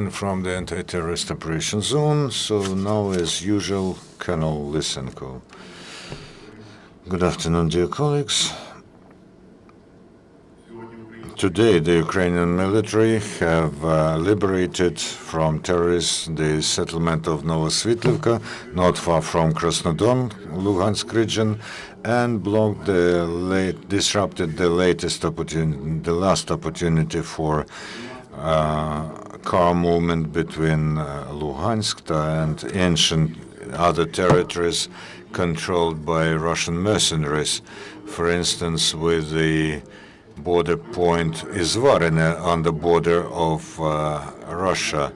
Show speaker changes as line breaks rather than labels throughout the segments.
from the anti-terrorist operation zone. So now, as usual, Colonel Lysenko. Good afternoon, dear colleagues. Today, the Ukrainian military have liberated from terrorists the settlement of Novosvitlivka, not far from Krasnodon, Luhansk region, and blocked disrupted the last opportunity for car movement between Luhansk and ancient other territories controlled by Russian mercenaries. For instance, with the border point Izvarine on the border of Russia.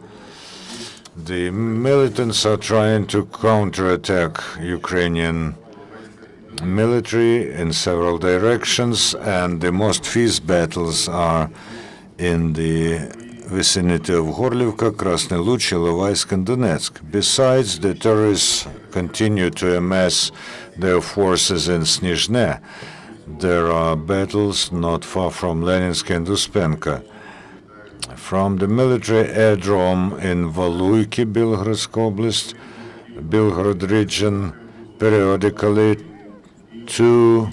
The militants are trying to counterattack Ukrainian military in several directions, and the most fierce battles are in the vicinity of Gorlivka, Krasny Luch, Ilovaisk, and Donetsk. Besides, the terrorists continue to amass their forces in Snizhne. There are battles not far from Leninsk and Uspenka. From the military aerodrome in Valuyki, Belgorod Oblast, Belgorod region, periodically 2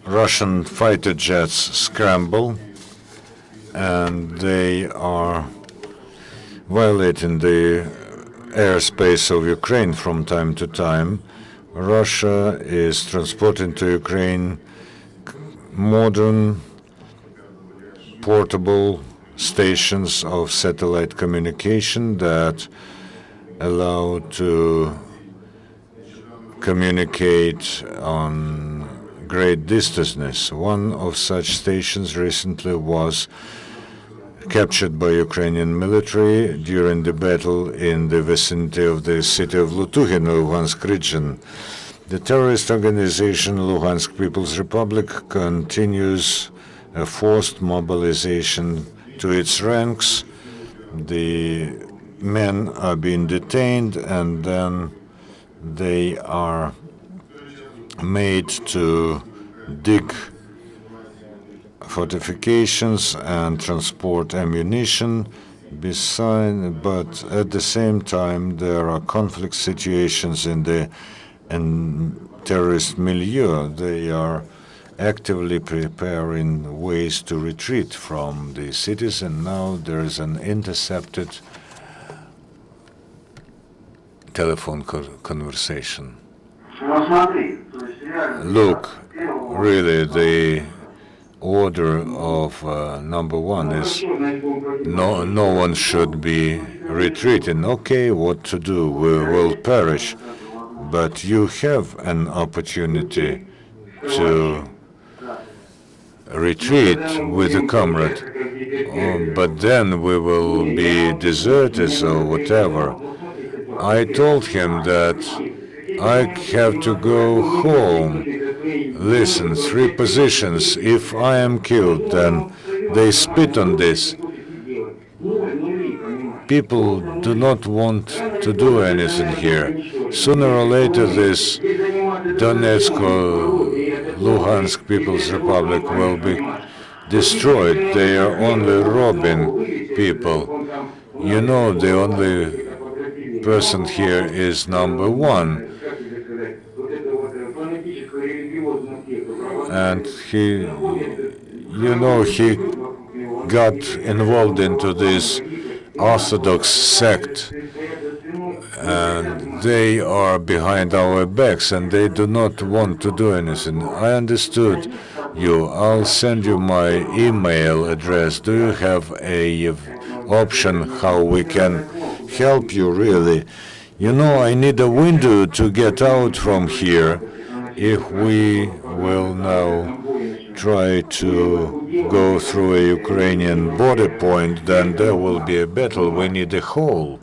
Russian fighter jets scramble, and they are violating the airspace of Ukraine from time to time. Russia is transporting to Ukraine modern portable stations of satellite communication that allow to communicate on great distances. One of such stations recently was captured by Ukrainian military during the battle in the vicinity of the city of Lutugin, Luhansk region. The terrorist organization Luhansk People's Republic continues a forced mobilization to its ranks. The men are being detained, and then they are made to dig fortifications and transport ammunition. But at the same time, there are conflict situations in the terrorist milieu. They are actively preparing ways to retreat from the cities, and now there is an intercepted telephone conversation. Look, really, the order of number 1 is no one should be retreating. Okay, what to do? We will perish. But you have an opportunity to retreat with a comrade. But then we will be deserters or whatever. I told him that I have to go home. Listen, 3 positions. If I am killed, then they spit on this. People do not want to do anything here. Sooner or later, this Donetsk or Luhansk People's Republic will be destroyed. They are only robbing people. You know, the only person here is number 1. And he got involved into this Orthodox sect, and they are behind our backs, and they do not want to do anything. I understood you. I'll send you my email address. Do you have a option how we can help you, really? You know, I need a window to get out from here. If we will now try to go through a Ukrainian border point, then there will be a battle. We need a hole.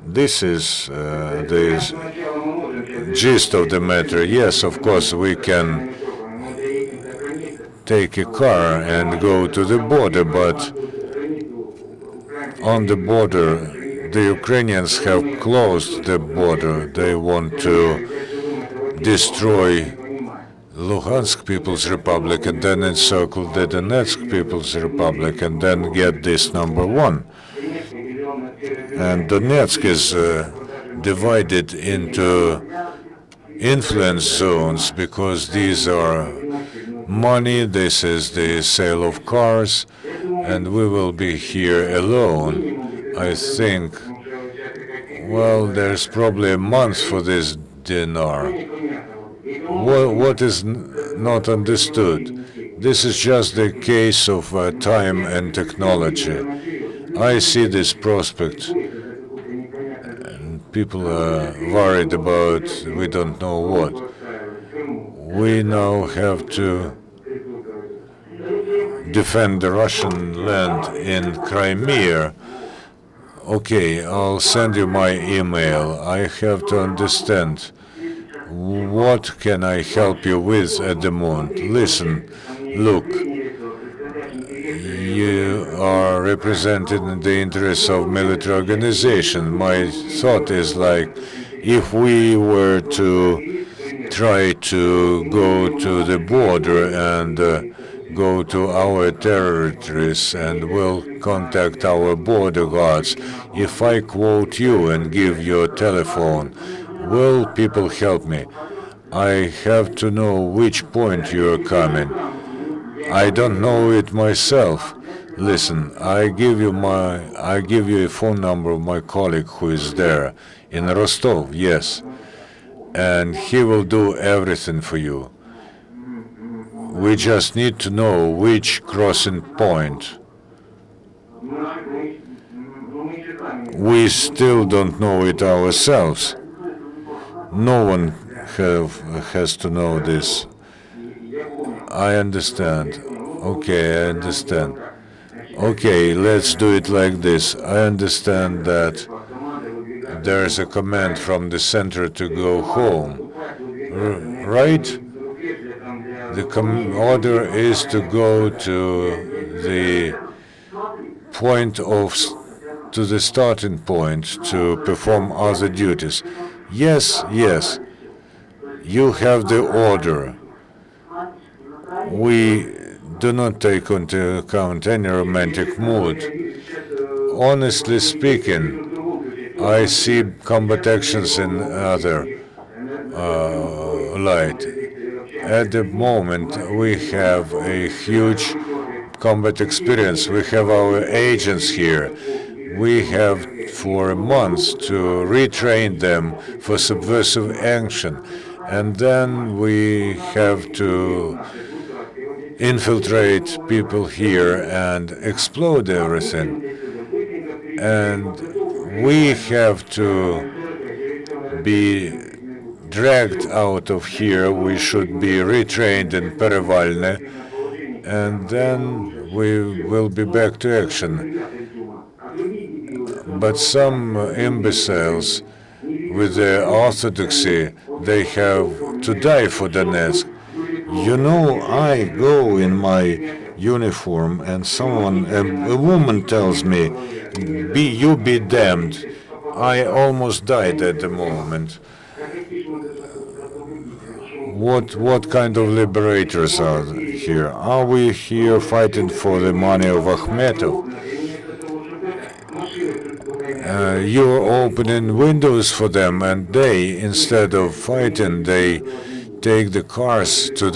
This is the gist of the matter. Yes, of course, we can take a car and go to the border, but on the border, the Ukrainians have closed the border. They want to destroy Luhansk People's Republic and then encircle the Donetsk People's Republic and then get this number 1. And Donetsk is divided into influence zones because these are money, this is the sale of cars, and we will be here alone. I think, well, there's probably a month for this dinar. What is not understood? This is just the case of time and technology. I see this prospect, and people are worried about we don't know what. We now have to defend the Russian land in Crimea. Okay, I'll send you my email. I have to understand what can I help you with at the moment. Listen, look, you are representing the interests of military organization. My thought is like, if we were to try to go to the border and go to our territories and will contact our border guards, if I quote you and give your telephone, will people help me? I have to know which point you are coming. I don't know it myself. Listen, I give you a phone number of my colleague who is there in Rostov, yes, and he will do everything for you. We just need to know which crossing point. We still don't know it ourselves. No one has to know this. I understand. Okay, I understand. Okay, let's do it like this. I understand that there is a command from the center to go home. Right? The order is to go to the to the starting point to perform other duties. Yes, yes. You have the order. We do not take into account any romantic mood. Honestly speaking, I see combat actions in other light. At the moment, we have a huge combat experience. We have our agents here. We have for months to retrain them for subversive action. And then we have to infiltrate people here and explode everything. And we have to be dragged out of here. We should be retrained in Perevalne, and then we will be back to action. But some imbeciles with their orthodoxy, they have to die for Donetsk. You know, I go in my uniform and a woman tells me, you be damned. I almost died at the moment. What kind of liberators are here? Are we here fighting for the money of Akhmetov? You're opening windows for them, and they, instead of fighting, they take the cars to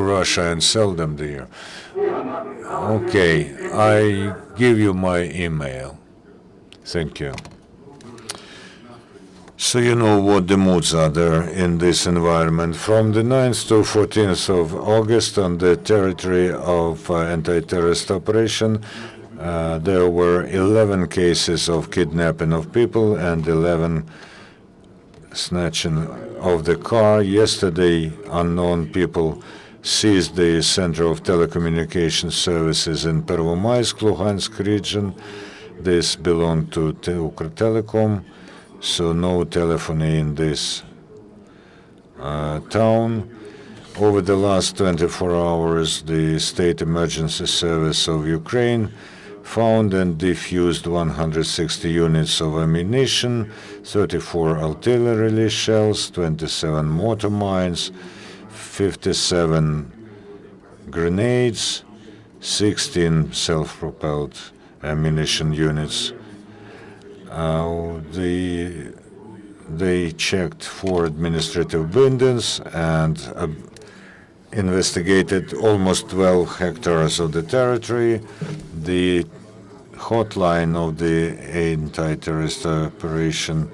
Russia and sell them there. Okay, I give you my email. Thank you. So you know what the moods are there in this environment. From the 9th to 14th of August on the territory of anti-terrorist operation, there were 11 cases of kidnapping of people and 11 snatching of the car. Yesterday, unknown people seized the Center of Telecommunication Services in Pervomaisk, Luhansk region. This belonged to Ukr-Telecom, so no telephony in this town. Over the last 24 hours, the State Emergency Service of Ukraine found and defused 160 units of ammunition, 34 artillery shells, 27 mortar mines, 57 grenades, 16 self-propelled ammunition units. They checked 4 administrative buildings and investigated almost 12 hectares of the territory. The hotline of the anti-terrorist operation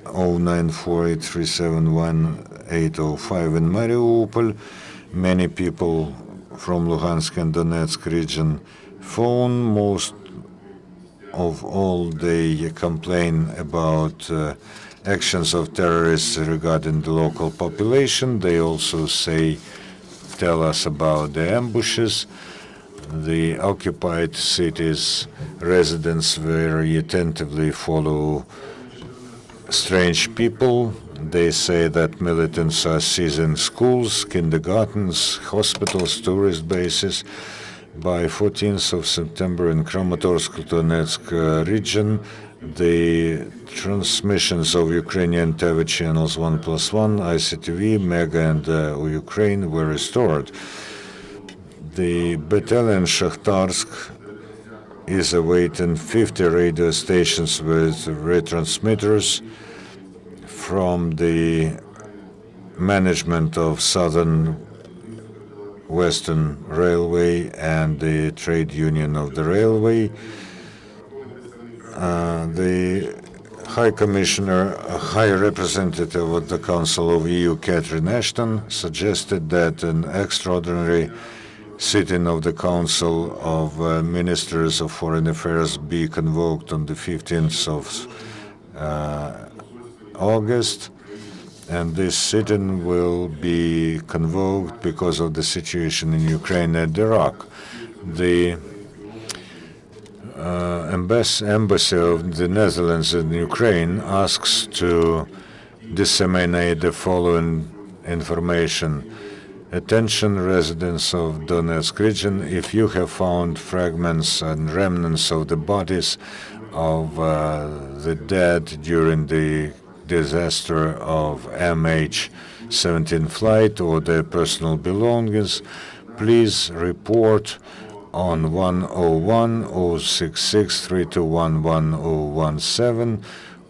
0948371805 in Mariupol. Many people from Luhansk and Donetsk region phone. Most of all, they complain about actions of terrorists regarding the local population. They also tell us about the ambushes. The occupied cities residents very attentively follow strange people. They say that militants are seizing schools, kindergartens, hospitals, tourist bases. By 14th of September in Kramatorsk, Donetsk region, the transmissions of Ukrainian TV channels 1+1, ICTV, Mega, and Ukraine were restored. The battalion Shakhtarsk is awaiting 50 radio stations with retransmitters from the management of Southern Western Railway and the trade union of the railway. The High Commissioner, High Representative of the Council of EU, Catherine Ashton, suggested that an extraordinary sitting of the Council of Ministers of Foreign Affairs be convoked on the 15th of August, and this sitting will be convoked because of the situation in Ukraine and Iraq. The embassy of the Netherlands in Ukraine asks to disseminate the following information. Attention, residents of Donetsk region, if you have found fragments and remnants of the bodies of the dead during the disaster of MH17 flight or their personal belongings, please report on 101 066 321 1017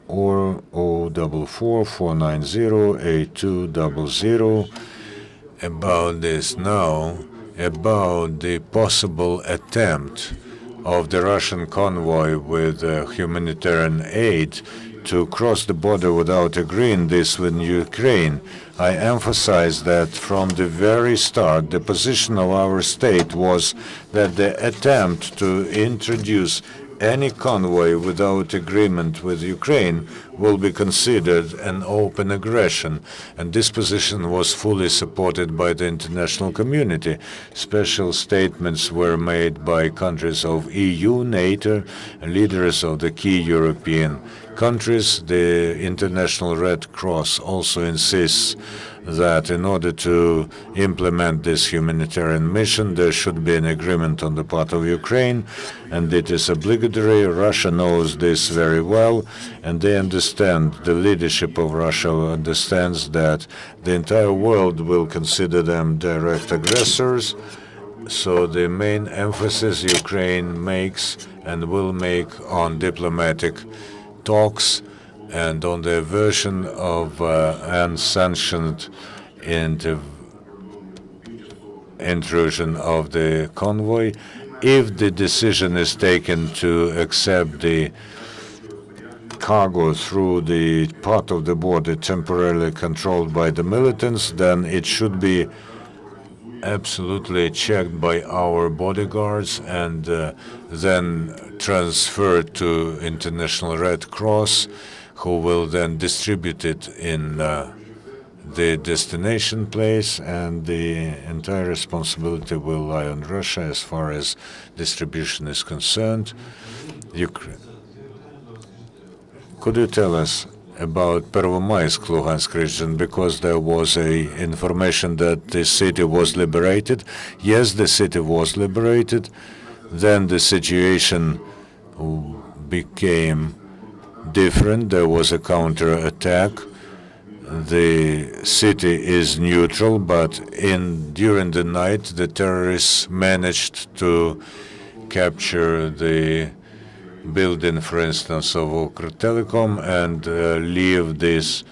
or 044 490 8200. About this now, about the possible attempt of the Russian convoy with humanitarian aid to cross the border without agreeing this with Ukraine. I emphasize that from the very start, the position of our state was that the attempt to introduce any convoy without agreement with Ukraine will be considered an open aggression, and this position was fully supported by the international community. Special statements were made by countries of EU, NATO, and leaders of the key European countries. The International Red Cross also insists that in order to implement this humanitarian mission, there should be an agreement on the part of Ukraine, and it is obligatory. Russia knows this very well, and they understand, the leadership of Russia understands that the entire world will consider them direct aggressors. So the main emphasis Ukraine makes and will make on diplomatic talks and on the aversion of unsanctioned intrusion of the convoy. If the decision is taken to accept the cargo through the part of the border temporarily controlled by the militants, then it should be absolutely checked by our bodyguards and then transferred to International Red Cross, who will then distribute it in the destination place, and the entire responsibility will lie on Russia as far as distribution is concerned. Could you tell us about Pervomaisk, Luhansk region, because there was information that the city was liberated? Yes, the city was liberated. Then the situation became different. There was a counterattack. The city is neutral, but during the night, the terrorists managed to capture the building, for instance, of Ukr-Telecom and leave this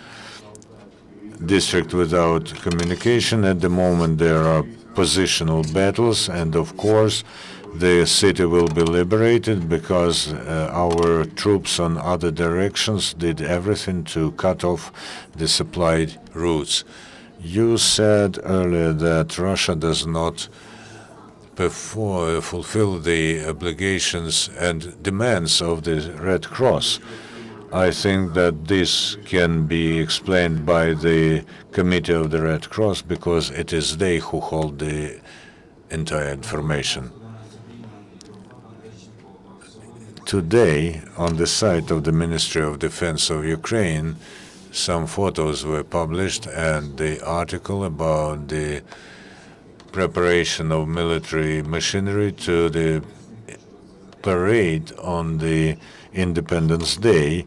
district without communication. At the moment, there are positional battles, and of course, the city will be liberated because our troops on other directions did everything to cut off the supply routes. You said earlier that Russia does not fulfill the obligations and demands of the Red Cross. I think that this can be explained by the Committee of the Red Cross because it is they who hold the entire information. Today, on the site of the Ministry of Defense of Ukraine, some photos were published, and the article about the preparation of military machinery to the parade on the Independence Day.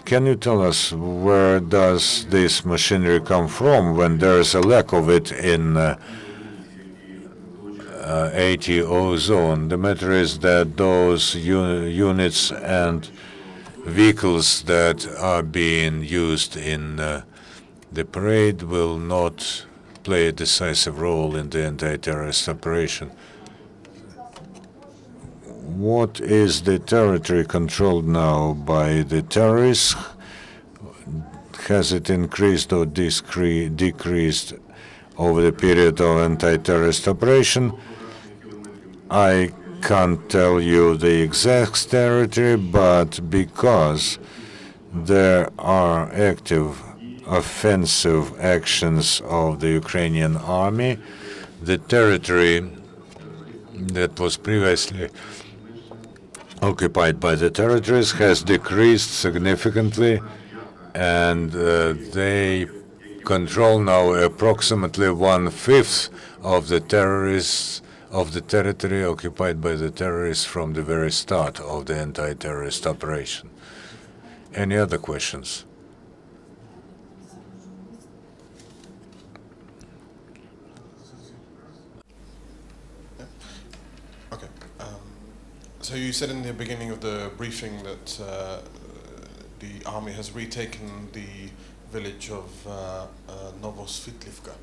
Can you tell us where does this machinery come from when there is a lack of it in ATO zone? The matter is that those units and vehicles that are being used in the parade will not play a decisive role in the anti-terrorist operation. What is the territory controlled now by the terrorists? Has it increased or decreased over the period of anti-terrorist operation? I can't tell you the exact territory, but because there are active offensive actions of the Ukrainian army, the territory that was previously occupied by the terrorists has decreased significantly, and they control now approximately 1/5 of the territory occupied by the terrorists from the very start of the anti-terrorist operation. Any other questions?
So you said in the beginning of the briefing that the army has retaken the village of Novosvitlivka.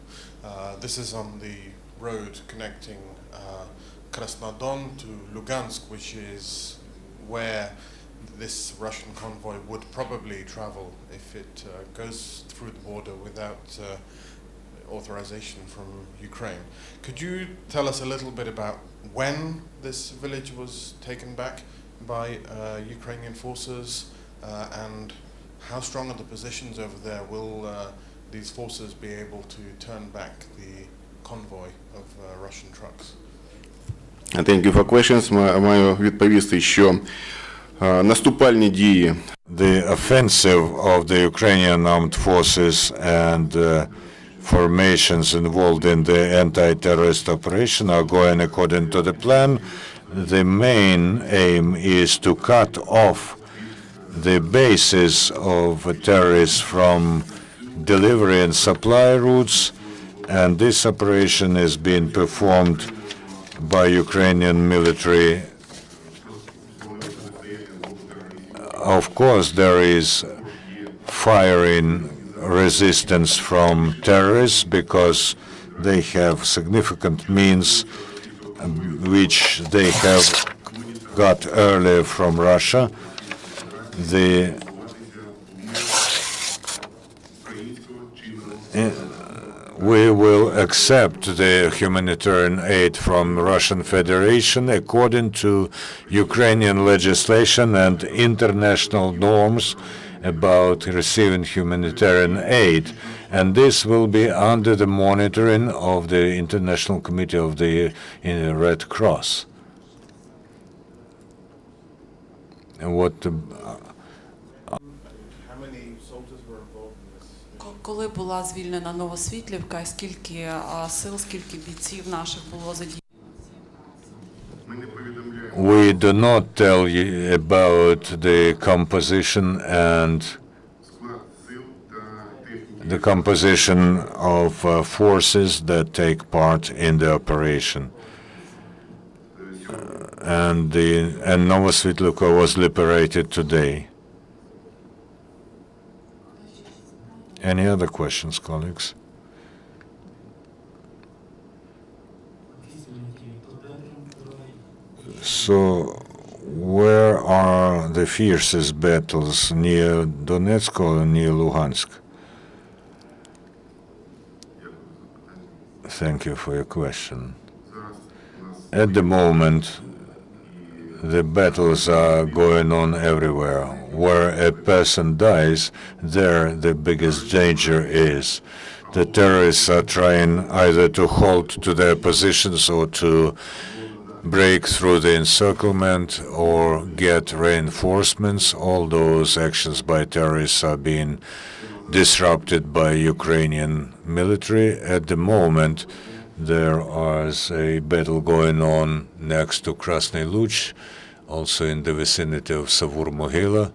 This is on the road connecting Krasnodon to Lugansk, which is where this Russian convoy would probably travel if it goes through the border without authorization from Ukraine. Could you tell us a little bit about when this village was taken back by Ukrainian forces and how strong are the positions over there? Will these forces be able to turn back the convoy of Russian trucks?
Thank you for questions. Маю відповісти, що наступальні дії.
The offensive of the Ukrainian armed forces and formations involved in the anti-terrorist operation are going according to the plan. The main aim is to cut off the basis of terrorists from delivery and supply routes, and this operation is being performed by Ukrainian military. Of course, there is firing resistance from terrorists because they have significant means which they have got earlier from Russia. We will accept the humanitarian aid from Russian Federation according to Ukrainian legislation and international norms about receiving humanitarian aid, and this will be under the monitoring of the International Committee of the Red Cross. And what
How many soldiers were involved in this?
Коли була звільнена Новосвітлівка, скільки сил, скільки бійців наших було задіяно?
We do not tell you about the composition of forces that take part in the operation. and Novosvitlivka was liberated today. Any other questions, colleagues? So, where are the fiercest battles, near Donetsk or near Luhansk? Thank you for your question. At the moment, the battles are going on everywhere. Where a person dies, there the biggest danger is. The terrorists are trying either to hold to their positions or to break through the encirclement or get reinforcements. All those actions by terrorists are being disrupted by Ukrainian military. At the moment, there is a battle going on next to Krasny Luch, also in the vicinity of Savur-Mohyla,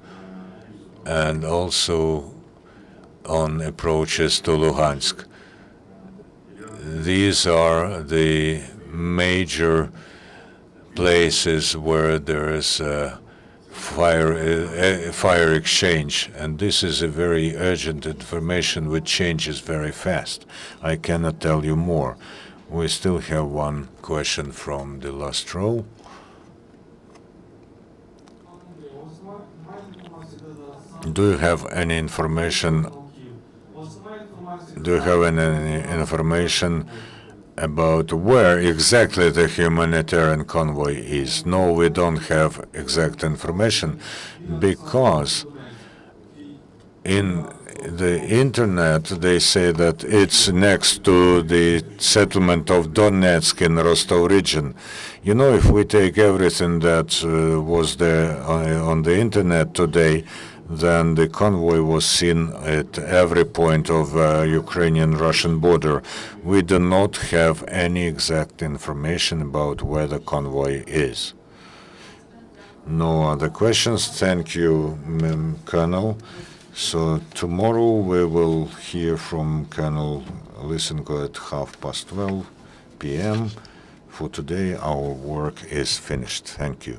and also on approaches to Luhansk. These are the major places where there is fire exchange, and this is a very urgent information which changes very fast. I cannot tell you more. We still have one question from the last row. Do you have any information? Do you have any information about where exactly the humanitarian convoy is? No, we don't have exact information, because in the internet they say that it's next to the settlement of Donetsk in Rostov region. You know, if we take everything that was there on the internet today, then the convoy was seen at every point of Ukrainian-Russian border. We do not have any exact information about where the convoy is. No other questions. Thank you, Colonel. So tomorrow we will hear from Colonel Lysenko at 12:30 p.m. For today, our work is finished. Thank you.